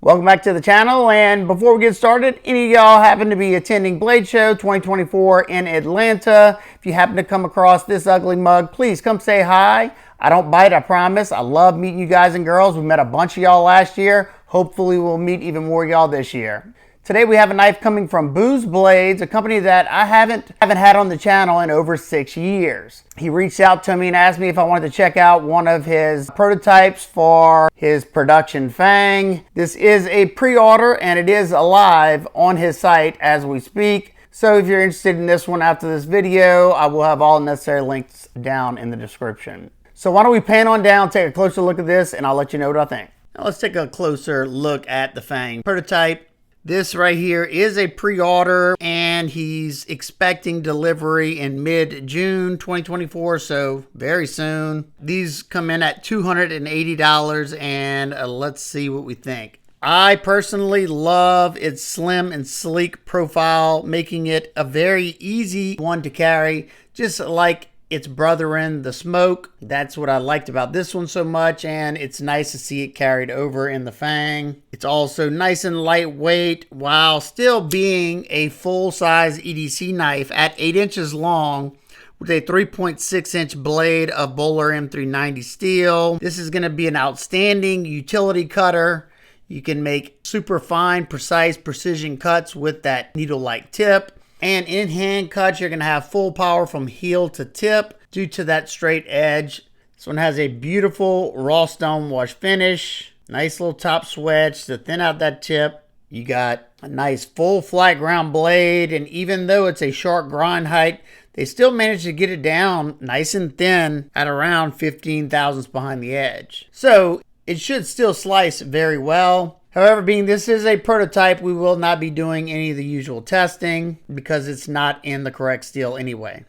Welcome back to the channel, and before we get started, any of y'all happen to be attending Blade Show 2024 in Atlanta, if you happen to come across this ugly mug, please come say hi. I don't bite, I promise. I love meeting you guys and girls. We met a bunch of y'all last year. Hopefully we'll meet even more y'all this year. Today we have a knife coming from Boo's Blades, a company that I haven't had on the channel in over 6 years. He reached out to me and asked me if I wanted to check out one of his prototypes for his production Fang. This is a pre-order and it is alive on his site as we speak. So if you're interested in this one after this video, I will have all necessary links down in the description. So why don't we pan on down, take a closer look at this, and I'll let you know what I think. Now let's take a closer look at the Fang prototype. This right here is a pre-order and he's expecting delivery in mid-June 2024, so very soon. These come in at $280 and let's see what we think. I personally love its slim and sleek profile, making it a very easy one to carry, just like its brethren, the Smoke. That's what I liked about this one so much, and it's nice to see it carried over in the Fang. It's also nice and lightweight while still being a full-size EDC knife at 8 inches long with a 3.6-inch blade of Bowler M390 steel. This is going to be an outstanding utility cutter. You can make super fine, precise precision cuts with that needle-like tip. And in hand cuts, you're going to have full power from heel to tip due to that straight edge. This one has a beautiful raw stone wash finish. Nice little top swedge to thin out that tip. You got a nice full flat ground blade. And even though it's a short grind height, they still managed to get it down nice and thin at around 15 thousandths behind the edge. So it should still slice very well. However, being this is a prototype, we will not be doing any of the usual testing because it's not in the correct steel anyway.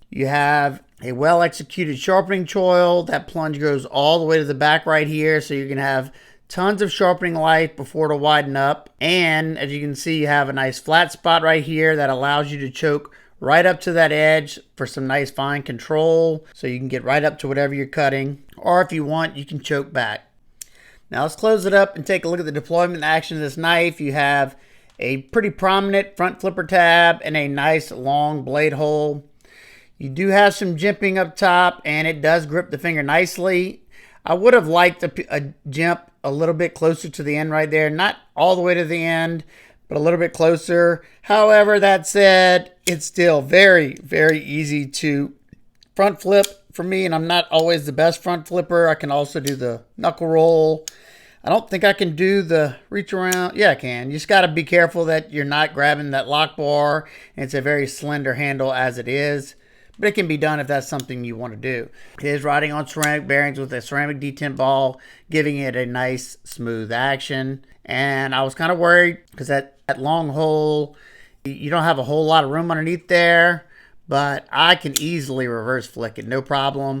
You have a well-executed sharpening choil. That plunge goes all the way to the back right here, so you're going to have tons of sharpening life before to widen up. And as you can see, you have a nice flat spot right here that allows you to choke right up to that edge for some nice fine control, so you can get right up to whatever you're cutting. Or if you want, you can choke back. Now let's close it up and take a look at the deployment action of this knife. You have a pretty prominent front flipper tab and a nice long blade hole. You do have some jimping up top and it does grip the finger nicely. I would have liked a jimp a little bit closer to the end right there. Not all the way to the end, but a little bit closer. However, that said, it's still very, very easy to front flip for me, and I'm not always the best front flipper. I can also do the knuckle roll. I don't think I can do the reach around. Yeah, I can. You just got to be careful that you're not grabbing that lock bar. And it's a very slender handle as it is, but it can be done if that's something you want to do. It is riding on ceramic bearings with a ceramic detent ball, giving it a nice smooth action. And I was kind of worried because that long hole, you don't have a whole lot of room underneath there. But I can easily reverse flick it, no problem.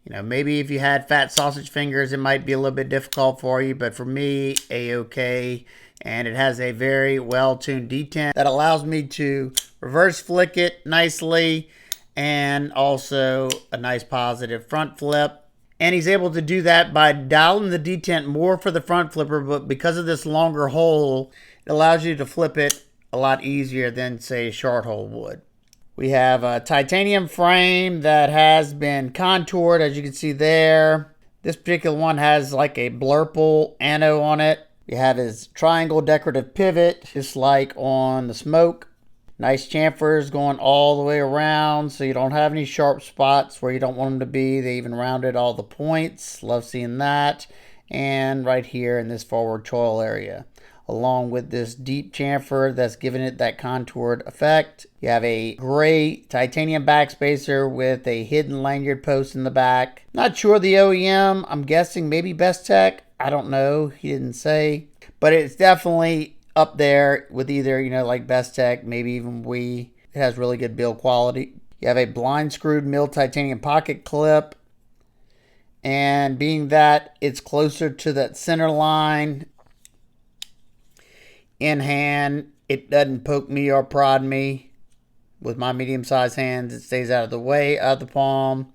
You know, maybe if you had fat sausage fingers, it might be a little bit difficult for you. But for me, A-okay. And it has a very well-tuned detent that allows me to reverse flick it nicely. And also a nice positive front flip. And he's able to do that by dialing the detent more for the front flipper. But because of this longer hole, it allows you to flip it a lot easier than, say, a short hole would. We have a titanium frame that has been contoured, as you can see there. This particular one has like a blurple ano on it. You have his triangle decorative pivot, just like on the Smoke. Nice chamfers going all the way around, so you don't have any sharp spots where you don't want them to be. They even rounded all the points. Love seeing that. And right here in this forward choil area, along with this deep chamfer that's giving it that contoured effect. You have a gray titanium backspacer with a hidden lanyard post in the back. Not sure the OEM. I'm guessing maybe Best Tech. I don't know. He didn't say. But it's definitely up there with either, you know, like Best Tech, maybe even We. It has really good build quality. You have a blind screwed milled titanium pocket clip. And being that it's closer to that center line, in hand, it doesn't poke me or prod me. With my medium-sized hands, it stays out of the way of the palm.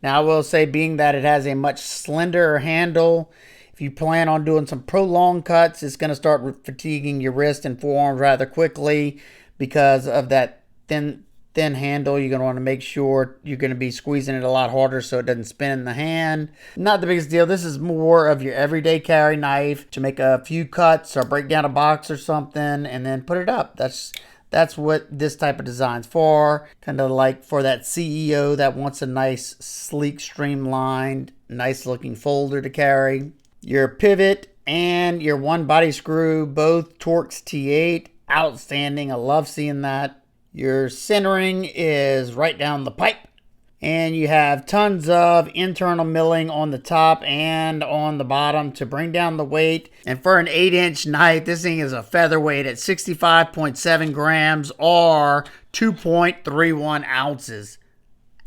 Now, I will say, being that it has a much slenderer handle, if If you plan on doing some prolonged cuts, it's going to start fatiguing your wrist and forearms rather quickly because of that thin handle. You're going to want to make sure you're going to be squeezing it a lot harder so it doesn't spin in the hand. Not the biggest deal. This is more of your everyday carry knife to make a few cuts or break down a box or something and then put it up. That's what this type of design's for. Kind of like for that CEO that wants a nice, sleek, streamlined, nice looking folder to carry. Your pivot and your one body screw, both Torx T8. Outstanding. I love seeing that. Your centering is right down the pipe. And you have tons of internal milling on the top and on the bottom to bring down the weight. And for an 8-inch knife, this thing is a featherweight at 65.7 grams or 2.31 ounces.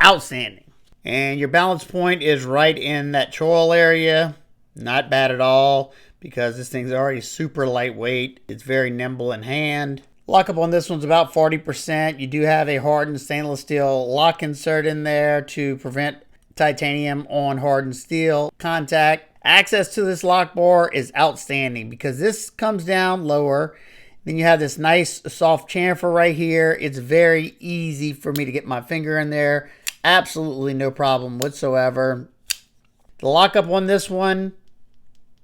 Outstanding. And your balance point is right in that choil area. Not bad at all because this thing's already super lightweight. It's very nimble in hand. Lockup on this one's about 40%. You do have a hardened stainless steel lock insert in there to prevent titanium on hardened steel contact. Access to this lock bar is outstanding because this comes down lower. Then you have this nice soft chamfer right here. It's very easy for me to get my finger in there. Absolutely no problem whatsoever. The lockup on this one,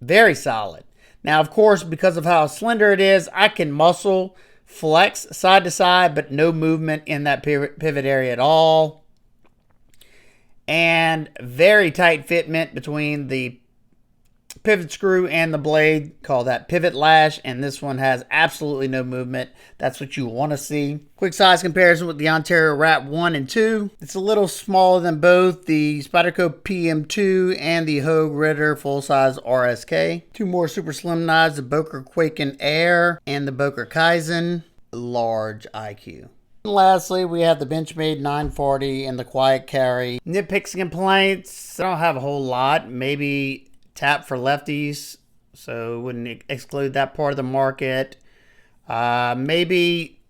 very solid. Now, of course, because of how slender it is, I can muscle flex side to side, but no movement in that pivot area at all. And very tight fitment between the pivot screw and the blade. Call that pivot lash. And this one has absolutely no movement. That's what you want to see. Quick size comparison with the Ontario Rat 1 and 2. It's a little smaller than both the Spyderco PM2 and the Hogue Ritter full-size RSK. Two more super slim knives, the Boker Quaken Air and the Boker Kaizen Large IQ. And lastly, we have the Benchmade 940 and the Quiet Carry. Nitpicks and complaints, I don't have a whole lot. Maybe tap for lefties, so wouldn't exclude that part of the market. Maybe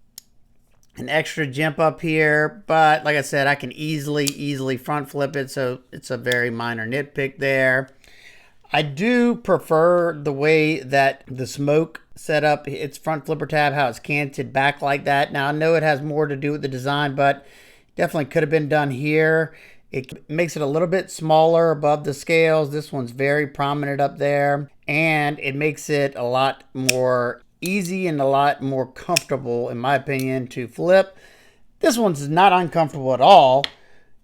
an extra jump up here, but like I said, I can easily front flip it, so it's a very minor nitpick there. I do prefer the way that the Smoke set up its front flipper tab, how it's canted back like that. Now, I know it has more to do with the design, but definitely could have been done here. It makes it a little bit smaller above the scales. This one's very prominent up there, and it makes it a lot more easy and a lot more comfortable, in my opinion, to flip. This one's not uncomfortable at all.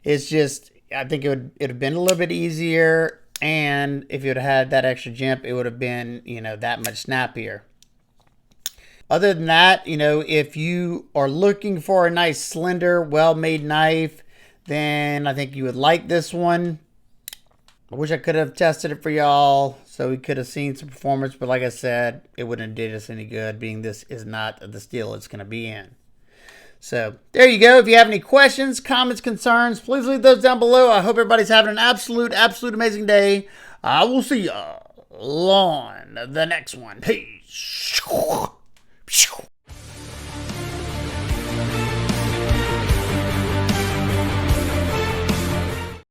It's just, I think it would have been a little bit easier, and if you would have had that extra jump, it would have been, that much snappier. Other than that, if you are looking for a nice, slender, well-made knife, then I think you would like this one. I wish I could have tested it for y'all so we could have seen some performance, but like I said, it wouldn't have did us any good, being this is not the steel it's going to be in. So there you go. If you have any questions, comments, concerns, please leave those down below. I hope everybody's having an absolute amazing day. I will see y'all on the next one. Peace.